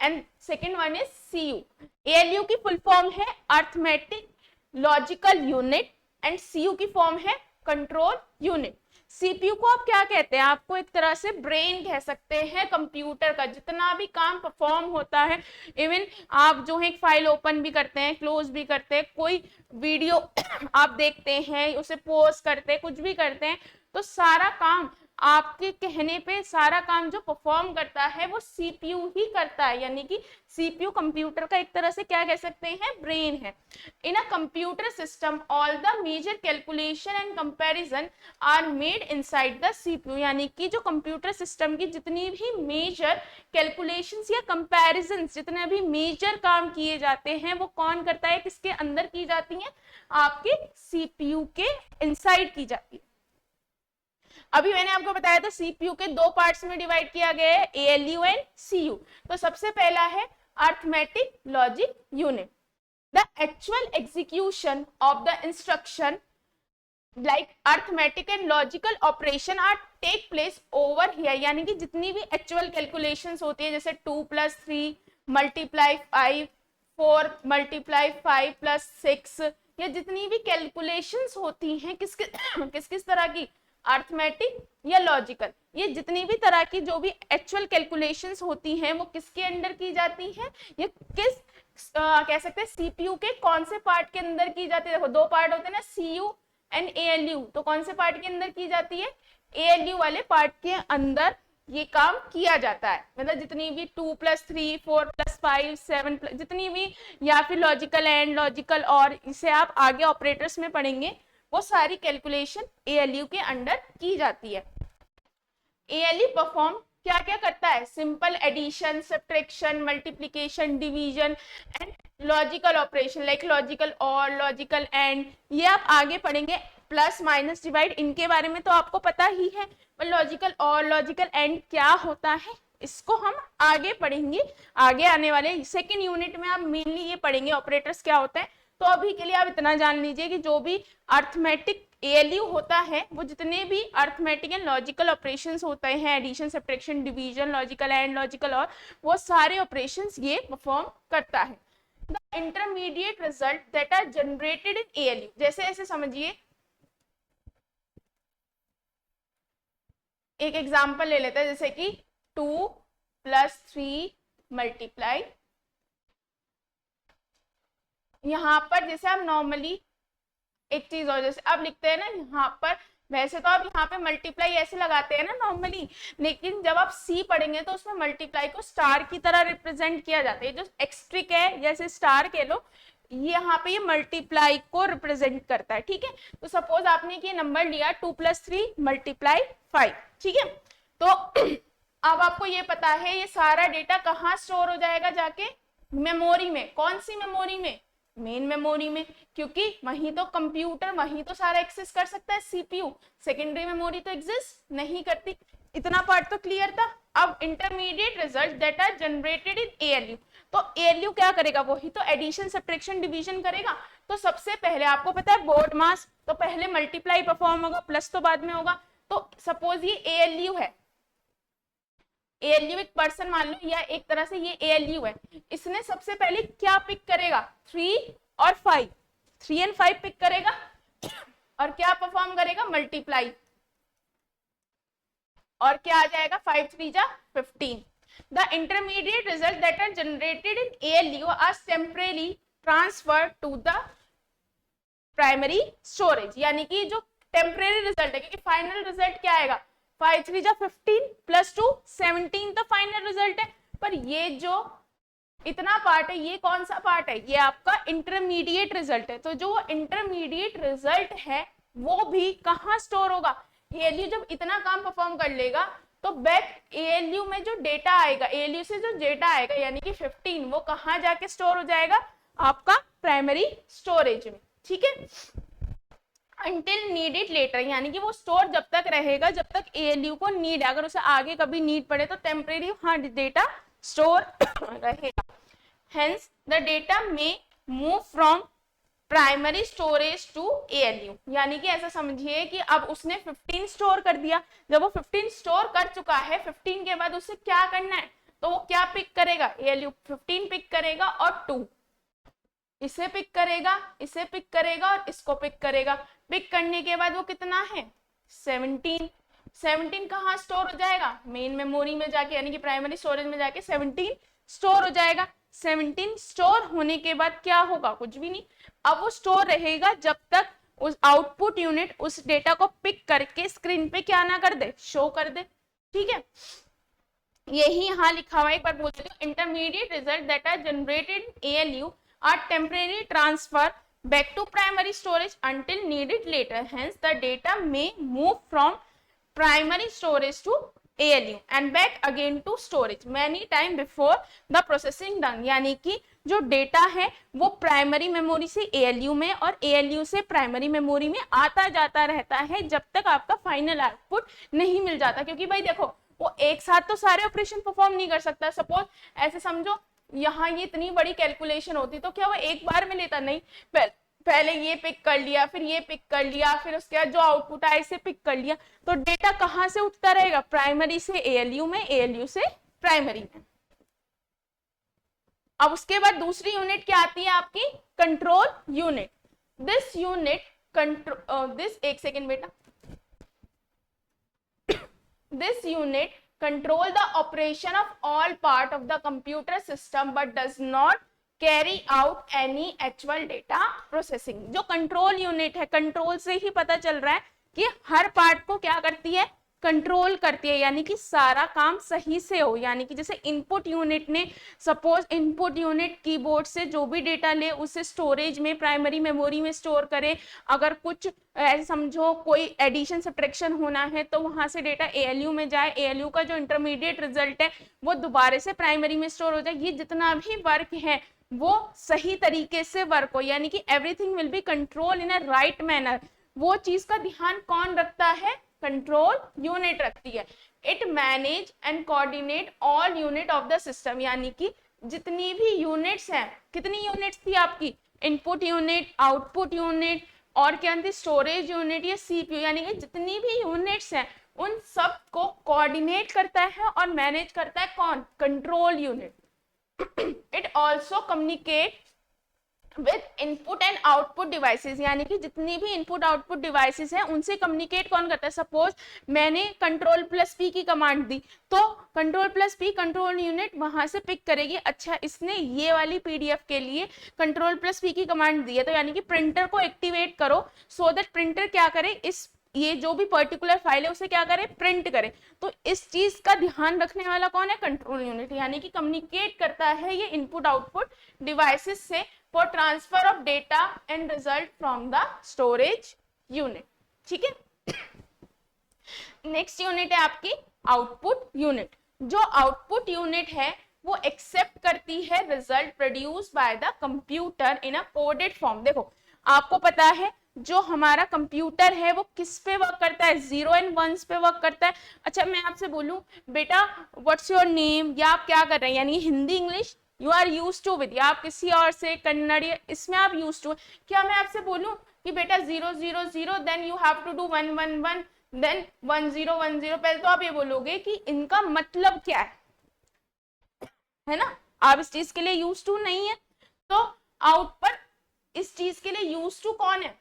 and second one is CU. ALU की फुल फॉर्म है arithmetic logical unit and CU की फॉर्म है कंट्रोल यूनिट। सीपीयू को आप क्या कहते हैं, आपको एक तरह से ब्रेन कह सकते हैं कंप्यूटर का। जितना भी काम परफॉर्म होता है, इवन आप जो है एक फाइल ओपन भी करते हैं, क्लोज भी करते हैं, कोई वीडियो आप देखते हैं, उसे पॉज करते हैं, कुछ भी करते हैं, तो सारा काम आपके कहने पे सारा काम जो परफॉर्म करता है वो सीपीयू ही करता है। यानी कि सीपीयू कंप्यूटर का एक तरह से क्या कह सकते हैं, ब्रेन है। In a computer system all the major calculation and comparison are made inside the CPU. यानी कि जो कंप्यूटर सिस्टम की जितनी भी मेजर कैलकुलेशंस या कंपैरिजन, जितने भी मेजर काम किए जाते हैं वो कौन करता है, किसके अंदर की जाती हैं, आपके सीपीयू के इनसाइड की जाती है। अभी मैंने आपको बताया था सीपीयू के दो पार्ट्स में डिवाइड किया गया है, एएलयू एंड सीयू। तो सबसे पहला है arithmetic logic unit. The actual execution of the instruction like arithmetic and logical operation are take place over here. यानी कि जितनी भी एक्चुअल कैलकुलेशंस होती है, जैसे 2 + 3 × 5, 4 × 5 + 6, या जितनी भी कैलकुलेशंस होती हैं किस किस तरह की, अर्थमेटिक या लॉजिकल, ये जितनी भी तरह की जो भी एक्चुअल कैलकुलेशंस होती हैं वो किसके अंडर की जाती हैं, ये किस कह सकते हैं सीपीयू के कौन से पार्ट के अंदर की जाती है। देखो दो पार्ट होते हैं ना, सीयू एंड एएलयू, तो कौन से पार्ट के अंदर की जाती है, एएलयू वाले पार्ट के अंदर ये काम किया जाता है। मतलब जितनी भी 2 + 3, 4 + 5, 7 जितनी भी, या फिर लॉजिकल एंड, लॉजिकल और, इसे आप आगे ऑपरेटर्स में पढ़ेंगे, वो सारी कैलकुलेशन एएलयू के अंडर की जाती है। एएलयू परफॉर्म क्या क्या करता है, simple addition, subtraction, multiplication, division and logical operation like logical OR, logical AND, ये आप आगे पढ़ेंगे। प्लस माइनस डिवाइड, इनके बारे में तो आपको पता ही है, पर लॉजिकल और, लॉजिकल एंड क्या होता है इसको हम आगे पढ़ेंगे। आगे आने वाले सेकेंड यूनिट में आप मेनली ये पढ़ेंगे ऑपरेटर्स क्या होता है। तो अभी के लिए आप इतना जान लीजिए कि जो भी अर्थमेटिक एएलयू होता है, वो जितने भी अर्थमेटिक एंड लॉजिकल ऑपरेशंस होते हैं, addition, subtraction, division, logical AND, logical OR, वो सारे ऑपरेशंस ये परफॉर्म करता है। The intermediate result that are generated in ALU, जैसे ऐसे समझिए, एक एग्जांपल ले लेते हैं, जैसे कि 2 + 3 × यहाँ पर जैसे आप नॉर्मली एक चीज और, जैसे आप लिखते हैं ना यहाँ पर, वैसे तो आप यहाँ पे मल्टीप्लाई ऐसे लगाते हैं ना नॉर्मली, लेकिन जब आप सी पढ़ेंगे तो उसमें मल्टीप्लाई को स्टार की तरह रिप्रेजेंट किया जाता है। जो एक्सट्रिक है, जैसे स्टार कह लो, यहाँ पे ये मल्टीप्लाई को रिप्रेजेंट करता है। ठीक है, तो सपोज आपने ये नंबर लिया 2 + 3 × 5, ठीक है। तो अब आपको ये पता है ये सारा डेटा कहाँ स्टोर हो जाएगा, जाके मेमोरी में। कौन सी मेमोरी में, मेन मेमोरी में, क्योंकि वहीं तो कंप्यूटर, वहीं तो सारा एक्सेस कर सकता है सीपीयू, सेकेंडरी मेमोरी तो एग्जिस्ट नहीं करती। इतना पार्ट तो क्लियर था। अब intermediate result that are generated in ALU, तो एएलयू क्या करेगा, वही तो एडिशन, सब्ट्रैक्शन, डिवीजन करेगा। तो सबसे पहले आपको पता है बोर्ड मास, तो पहले मल्टीप्लाई परफॉर्म होगा, प्लस तो बाद में होगा। तो सपोज ये एएलयू है, एएलयू एक पर्सन मान लो, या एक तरह से ये एएलयू है, इसने सबसे पहले क्या पिक करेगा, 3 और 5, 3 और 5 पिक करेगा और क्या परफॉर्म करेगा, मल्टीप्लाई, और क्या आ जाएगा, 5 × 3 = 15। The intermediate result that are generated in ALU are temporarily transferred to the primary storage. यानी कि जो टेम्परेरी रिजल्ट है, क्योंकि फाइनल रिजल्ट क्या आएगा, 5 × 3 = 15 + 2 17 तो फाइनल रिजल्ट है। पर ये जो इतना पार्ट है, ये कौन सा पार्ट है, ये आपका इंटरमीडिएट रिजल्ट है। तो जो इंटरमीडिएट रिजल्ट है वो भी कहाँ स्टोर होगा, एएलयू जब इतना काम परफॉर्म कर लेगा तो बैक एएलयू में जो डेटा आएगा, एएलयू से जो डेटा आएगा यानी कि 15, वो कहाँ जाके स्टोर हो जाएगा, आपका प्राइमरी स्टोरेज में। ठीक है, until need it later, यानी कि वो स्टोर जब तक रहेगा जब तक एएलयू को नीड है। अगर उसे आगे कभी नीड पड़े तो टेम्परेरी हाँ डेटा स्टोर रहेगा। Hence the data may move from primary storage to ALU, यानी कि ऐसा समझिए कि अब उसने 15 स्टोर कर दिया। जब वो 15 स्टोर कर चुका है, 15 के बाद उसे क्या करना है, तो वो क्या पिक करेगा, एएलयू 15 पिक करेगा और 2 इसे पिक करेगा, इसे पिक करेगा और इसको पिक करेगा। पिक करने के बाद वो कितना है 17, 17 कहाँ स्टोर हो जाएगा, मेन मेमोरी में जाके, यानी कि प्राइमरी स्टोरेज में जाके 17 स्टोर हो जाएगा। 17 स्टोर होने के बाद क्या होगा, कुछ भी नहीं, अब वो स्टोर रहेगा जब तक उस आउटपुट यूनिट उस डेटा को पिक करके स्क्रीन पे क्या ना कर दे, शो कर दे। ठीक है, यही यहाँ लिखा हुआ है, एक बार बोल देती हूँ, intermediate result that are generated ALU are temporary transfer back to primary storage until needed later. Hence the data may move from primary storage to ALU and back again to storage many time before the processing done. यानी कि जो डेटा है वो प्राइमरी मेमोरी से ALU में और ALU से प्राइमरी मेमोरी में आता जाता रहता है जब तक आपका फाइनल आउटपुट नहीं मिल जाता। क्योंकि भाई देखो, वो एक साथ तो सारे ऑपरेशन परफॉर्म नहीं कर सकता। सपोज ऐसे समझो यहाँ ये इतनी बड़ी कैलकुलेशन होती तो क्या वो एक बार में लेता, नहीं, पहले ये पिक कर लिया, फिर ये पिक कर लिया, फिर उसके बाद जो आउटपुट आया इसे पिक कर लिया। तो डेटा कहाँ से उठता रहेगा, प्राइमरी से एएलयू में, एएलयू से प्राइमरी में। अब उसके बाद दूसरी यूनिट क्या आती है आपकी, control unit. This unit control this एक सेकेंड बेटा, this unit control the operation of all part of the computer system but does not carry out any actual data processing। जो कंट्रोल यूनिट है, कंट्रोल से ही पता चल रहा है कि हर पार्ट को क्या करती है, कंट्रोल करती है, यानी कि सारा काम सही से हो। यानी कि जैसे इनपुट यूनिट ने, सपोज इनपुट यूनिट कीबोर्ड से जो भी डेटा ले उसे स्टोरेज में, प्राइमरी मेमोरी में स्टोर करे। अगर कुछ ऐसे समझो कोई एडिशन सब्ट्रैक्शन होना है तो वहां से डेटा एएलयू में जाए, एएलयू का जो इंटरमीडिएट रिजल्ट है वो दोबारा से प्राइमरी में स्टोर हो जाए। ये जितना भी वर्क है वो सही तरीके से वर्क हो, यानी कि everything will be control in a right manner. वो चीज का ध्यान कौन रखता है, कंट्रोल यूनिट रखती है। It manage and coordinate all unit of the system, यानी कि जितनी भी यूनिट्स हैं, कितनी यूनिट्स थी आपकी, इनपुट यूनिट, आउटपुट यूनिट और क्या थी, स्टोरेज यूनिट या सीपीयू, यानी कि जितनी भी यूनिट्स हैं उन सब को कोऑर्डिनेट करता है और मैनेज करता है कौन, control unit. It also communicate with input and output devices, यानी कि जितनी भी इनपुट आउटपुट डिवाइसेस हैं उनसे कम्युनिकेट कौन करता है। सपोज मैंने कंट्रोल प्लस पी की कमांड दी तो control plus P control unit वहां से पिक करेगी, अच्छा इसने ये वाली पीडीएफ के लिए कंट्रोल प्लस पी की कमांड दी है तो यानी कि प्रिंटर को एक्टिवेट करो सो दैट प्रिंटर क्या करे, इस ये जो भी पर्टिकुलर फाइल है उसे क्या करे, प्रिंट करे। तो इस चीज का ध्यान रखने वाला कौन है, कंट्रोल यूनिट, यानी कि कम्युनिकेट करता है ये इनपुट आउटपुट डिवाइसेस से for transfer of data and result from the storage unit. ठीक है, नेक्स्ट यूनिट है आपकी आउटपुट यूनिट। जो आउटपुट यूनिट है वो एक्सेप्ट करती है result produce by the computer in a coded form. देखो आपको पता है जो हमारा कंप्यूटर है वो किस पे वर्क करता है, 0 एंड 1 पे वर्क करता है। अच्छा मैं आपसे बोलूं बेटा व्हाट्स योर नेम, या आप क्या कर रहे हैं, यानी Hindi English you are use to with, या आप किसी और से कन्नड़ इसमें आप यूज टू, क्या मैं आपसे बोलूं कि बेटा 0 0 0 then you have to do 1 1 1 then 1 0 1 0, पहले तो आप ये बोलोगे कि इनका मतलब क्या है ना, आप इस चीज के लिए यूज टू नहीं है। तो आउट पर इस चीज के लिए यूज टू कौन है,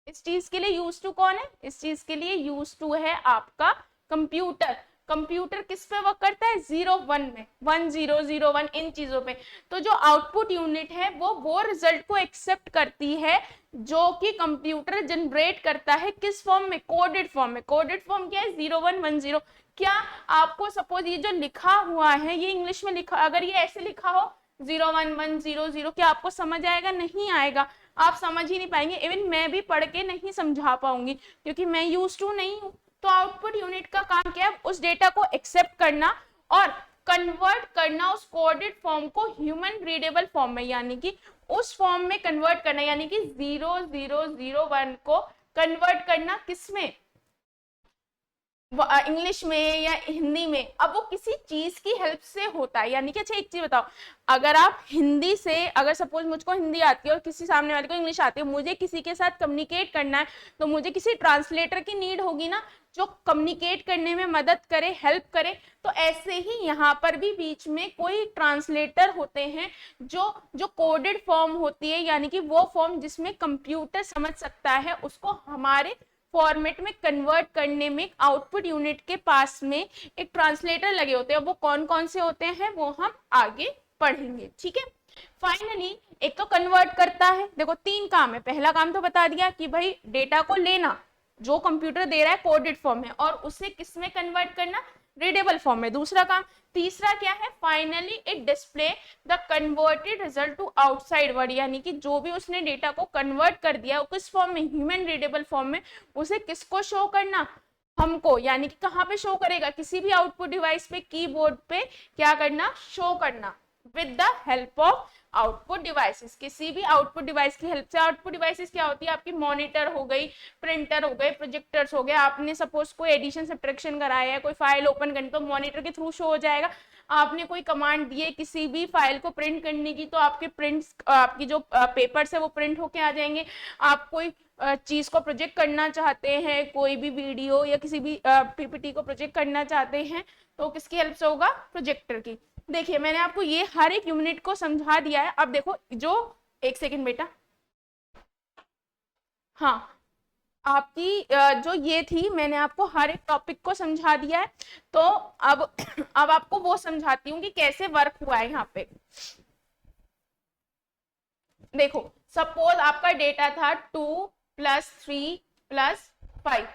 इस चीज के लिए यूज टू कौन है, इस चीज के लिए यूज टू है आपका कंप्यूटर। कंप्यूटर किस पे वर्क करता है, 0 1 में, 1 0 0 1 इन चीजों पे। तो जो आउटपुट यूनिट है वो रिजल्ट को एक्सेप्ट करती है जो कि कंप्यूटर जनरेट करता है किस फॉर्म में, कोडेड फॉर्म में। कोडेड फॉर्म क्या है, 0110। क्या आपको सपोज ये जो लिखा हुआ है ये इंग्लिश में लिखा, अगर ये ऐसे लिखा हो 01100, क्या आपको समझ आएगा? नहीं आएगा, आप समझ ही नहीं पाएंगे। इवन मैं भी पढ़ के नहीं समझा पाऊंगी क्योंकि मैं यूज टू नहीं हूँ। तो आउटपुट यूनिट का काम क्या है, उस डेटा को एक्सेप्ट करना और कन्वर्ट करना उस कोडेड फॉर्म को ह्यूमन रीडेबल फॉर्म में, यानी कि उस फॉर्म में कन्वर्ट करना, यानी कि 0001 को कन्वर्ट करना किसमें, इंग्लिश में या हिंदी में। अब वो किसी चीज की हेल्प से होता है, यानी कि अच्छा एक चीज बताओ, अगर आप हिंदी से, अगर सपोज मुझको हिंदी आती है और किसी सामने वाले को इंग्लिश आती है, मुझे किसी के साथ कम्युनिकेट करना है तो मुझे किसी ट्रांसलेटर की नीड होगी ना, जो कम्युनिकेट करने में मदद करे, हेल्प करे। तो ऐसे ही यहाँ पर भी बीच में कोई ट्रांसलेटर होते हैं जो कोडेड फॉर्म होती है, यानी कि वो फॉर्म जिसमें कंप्यूटर समझ सकता है, उसको हमारे फॉर्मेट में कन्वर्ट करने में आउटपुट यूनिट के पास में एक ट्रांसलेटर लगे होते हैं। वो कौन कौन से होते हैं वो हम आगे पढ़ेंगे, ठीक है। फाइनली एक तो कन्वर्ट करता है, देखो 3 काम है। पहला काम तो बता दिया कि भाई डेटा को लेना जो कंप्यूटर दे रहा है कोडेड फॉर्म में, और उसे किस में कन्वर्ट करना, रीडेबल फॉर्म में, दूसरा काम। तीसरा क्या है, finally it display the converted result to outside world, यानी कि जो भी उसने डेटा को कन्वर्ट कर दिया किस फॉर्म में, ह्यूमन रीडेबल फॉर्म में, उसे किसको शो करना, हमको। यानी कि कहाँ पे शो करेगा, किसी भी आउटपुट डिवाइस पे, कीबोर्ड पे क्या करना, शो करना with the help of output devices, किसी भी आउटपुट डिवाइस की हेल्प से। आउटपुट डिवाइसेस क्या होती है, आपकी मॉनिटर हो गई, प्रिंटर हो गए, प्रोजेक्टर्स हो गए। आपने सपोज कोई एडिशन सब्ट्रैक्शन कराया है, कोई फाइल ओपन करनी तो मॉनिटर के थ्रू शो हो जाएगा। आपने कोई कमांड दी है किसी भी फाइल को प्रिंट करने की, तो आपके प्रिंट्स, आपकी जो पेपर्स है वो प्रिंट होके आ जाएंगे। आप कोई चीज को प्रोजेक्ट करना चाहते हैं, कोई भी वीडियो या किसी भी पीपीटी को प्रोजेक्ट करना चाहते हैं, तो किसकी हेल्प से होगा, प्रोजेक्टर की। देखिए मैंने आपको ये हर एक यूनिट को समझा दिया है। अब देखो जो, एक सेकंड बेटा, हाँ आपकी जो ये थी, मैंने आपको हर एक टॉपिक को समझा दिया है। तो अब आपको वो समझाती हूँ कि कैसे वर्क हुआ है यहाँ पे। देखो सपोज आपका डेटा था 2 + 3 + 5,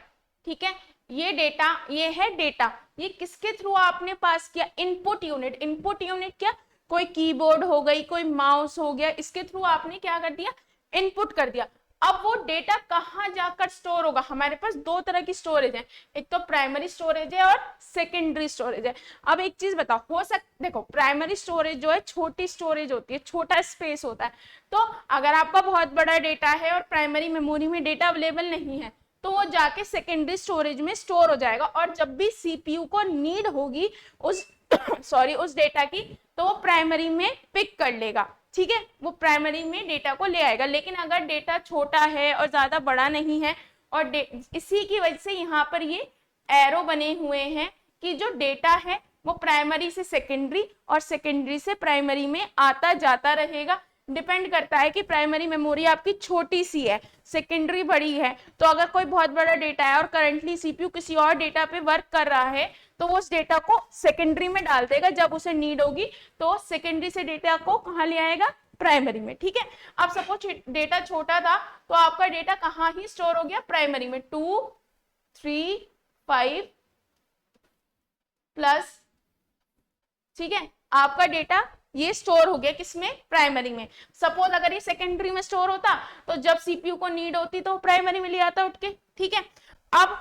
ठीक है। ये डेटा, ये है डेटा, ये किसके थ्रू आपने पास किया, इनपुट यूनिट। इनपुट यूनिट क्या, कोई कीबोर्ड हो गई, कोई माउस हो गया, इसके थ्रू आपने क्या कर दिया, इनपुट कर दिया। अब वो डेटा कहाँ जाकर स्टोर होगा, हमारे पास 2 तरह की स्टोरेज है, एक तो प्राइमरी स्टोरेज है और सेकेंडरी स्टोरेज है। अब एक चीज बताओ, हो सकता, देखो प्राइमरी स्टोरेज जो है छोटी स्टोरेज होती है, छोटा स्पेस होता है। तो अगर आपका बहुत बड़ा डेटा है और प्राइमरी मेमोरी में डेटा अवेलेबल नहीं है, तो वो जाके सेकेंडरी स्टोरेज में स्टोर हो जाएगा, और जब भी सीपीयू को नीड होगी उस उस डेटा की, तो वो प्राइमरी में पिक कर लेगा, ठीक है, वो प्राइमरी में डेटा को ले आएगा। लेकिन अगर डेटा छोटा है और ज्यादा बड़ा नहीं है, और इसी की वजह से यहाँ पर ये एरो बने हुए हैं कि जो डेटा है वो प्राइमरी से सेकेंडरी और सेकेंडरी से प्राइमरी में आता जाता रहेगा। डिपेंड करता है कि प्राइमरी मेमोरी आपकी छोटी सी है, सेकेंडरी बड़ी है। तो अगर कोई बहुत बड़ा डेटा है और करंटली सीपीयू किसी और डेटा पे वर्क कर रहा है, तो वो उस डेटा को सेकेंडरी में डाल देगा, जब उसे नीड होगी तो सेकेंडरी से डेटा को कहाँ ले आएगा, प्राइमरी में, ठीक है। अब सपोज डेटा छोटा था, तो आपका डेटा कहाँ ही स्टोर हो गया, प्राइमरी में। 2, 3, 5 प्लस, ठीक है, आपका डेटा ये स्टोर हो गया किसमें, प्राइमरी में। सपोज अगर ये सेकेंडरी में स्टोर होता, तो जब सीपीयू को नीड होती तो प्राइमरी में ले आता उठ के, ठीक है। अब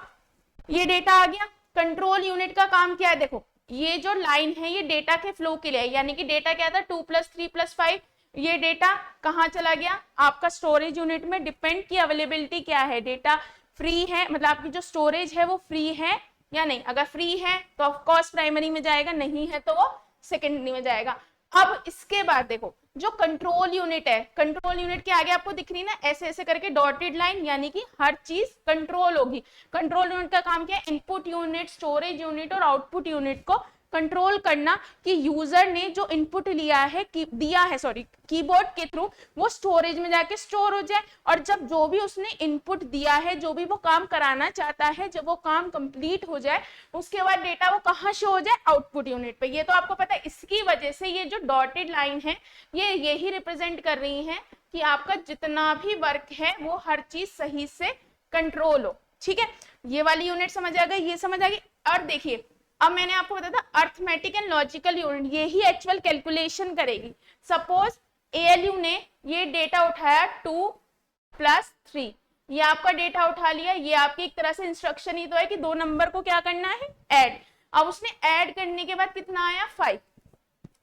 ये डेटा आ गया, कंट्रोल यूनिट का काम क्या है, देखो ये जो लाइन है ये डेटा के फ्लो के लिए है, यानी कि डेटा क्या था, 2 + 3 + 5। ये डेटा कहाँ चला गया, आपका स्टोरेज यूनिट में। डिपेंड की अवेलेबिलिटी क्या है, डेटा फ्री है, मतलब आपकी जो स्टोरेज है वो फ्री है या नहीं। अगर फ्री है तो ऑफकोर्स प्राइमरी में जाएगा, नहीं है तो वो सेकेंडरी में जाएगा। अब इसके बाद देखो जो कंट्रोल यूनिट है, कंट्रोल यूनिट के आगे आपको दिख रही है ना ऐसे ऐसे करके डॉटेड लाइन, यानी कि हर चीज कंट्रोल होगी। कंट्रोल यूनिट का काम क्या है, इनपुट यूनिट, स्टोरेज यूनिट और आउटपुट यूनिट को कंट्रोल करना कि यूजर ने जो इनपुट लिया है, कीबोर्ड के थ्रू, वो स्टोरेज में जाके स्टोर हो जाए। और जब जो भी उसने इनपुट दिया है, जो भी वो काम कराना चाहता है, जब वो काम कंप्लीट हो जाए, उसके बाद डेटा वो कहाँ शो हो जाए, आउटपुट यूनिट पे। ये तो आपको पता है। इसकी वजह से ये जो डॉटेड लाइन है ये यही रिप्रेजेंट कर रही है कि आपका जितना भी वर्क है वो हर चीज सही से कंट्रोल हो। ठीक है, ये वाली यूनिट समझ आ गई, ये समझ आ गई। और देखिए अब मैंने आपको बताया था अर्थमेटिक एंड लॉजिकल यूनिट, ये ही एक्चुअल कैलकुलेशन करेगी। सपोज एएलयू ने ये डेटा उठाया 2+3, ये आपका डेटा उठा लिया, ये आपकी एक तरह से इंस्ट्रक्शन ही तो है कि दो नंबर को क्या करना है, ऐड। अब उसने ऐड करने के बाद कितना आया, 5।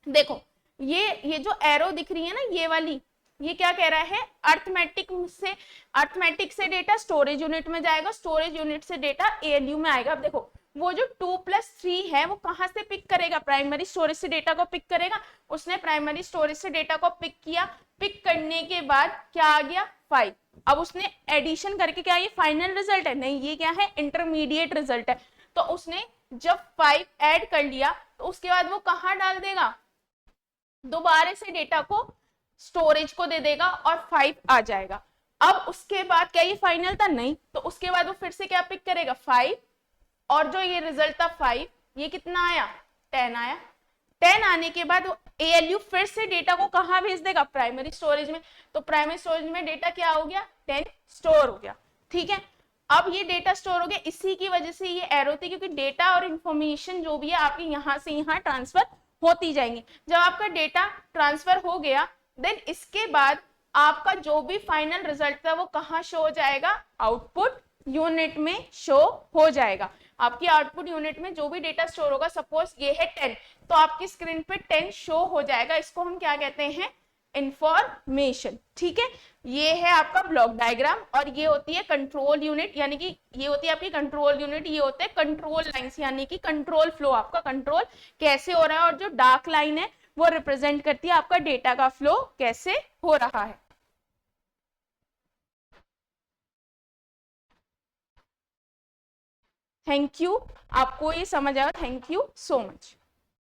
देखो ये जो एरो दिख रही है ना ये वाली, ये क्या कह रहा है, अर्थमेटिक से डेटा स्टोरेज यूनिट में जाएगा, स्टोरेज यूनिट से डेटा एएलयू में आएगा। अब देखो वो जो 2+3 है वो कहां से पिक करेगा, प्राइमरी स्टोरेज से डेटा को पिक करेगा। उसने प्राइमरी स्टोरेज से डेटा को पिक किया, पिक करने के बाद क्या आ गया, 5। अब उसने एडिशन करके, क्या ये फाइनल रिजल्ट है, नहीं ये क्या है, इंटरमीडिएट रिजल्ट है। तो उसने जब 5 ऐड कर लिया तो उसके बाद वो कहां डाल देगा, दोबारा से डेटा को स्टोरेज को दे देगा और 5 आ जाएगा। अब उसके बाद क्या ये फाइनल था, नहीं, तो उसके बाद वो फिर से क्या पिक करेगा, 5, और जो ये रिजल्ट था 5, ये कितना आया, 10 आया। 10 आने के बाद वो एएलयू फिर से डेटा को कहां भेज देगा, प्राइमरी स्टोरेज में। तो प्राइमरी स्टोरेज में डेटा क्या हो गया, 10 स्टोर हो गया। ठीक है, अब ये डेटा स्टोर हो गया, इसी की वजह से ये एरो थी, क्योंकि डेटा और इंफॉर्मेशन जो भी है आपकी यहां से यहां ट्रांसफर होती जाएंगी। जब आपका डेटा ट्रांसफर हो गया, देन इसके बाद आपका जो भी फाइनल रिजल्ट था वो कहां शो हो जाएगा, आउटपुट यूनिट में शो हो जाएगा। आपकी आउटपुट यूनिट में जो भी डेटा स्टोर होगा, सपोज ये है 10, तो आपकी स्क्रीन पे 10 शो हो जाएगा। इसको हम क्या कहते हैं, इंफॉर्मेशन। ठीक है, ये है आपका ब्लॉक डायग्राम, और ये होती है कंट्रोल यूनिट, यानी कि ये होती है आपकी कंट्रोल यूनिट, ये होते हैं कंट्रोल लाइंस, यानी कि कंट्रोल फ्लो, आपका कंट्रोल कैसे हो रहा है। और जो डार्क लाइन है वो रिप्रेजेंट करती है आपका डेटा का फ्लो कैसे हो रहा है। थैंक यू, आपको ये समझ आया, थैंक यू सो मच।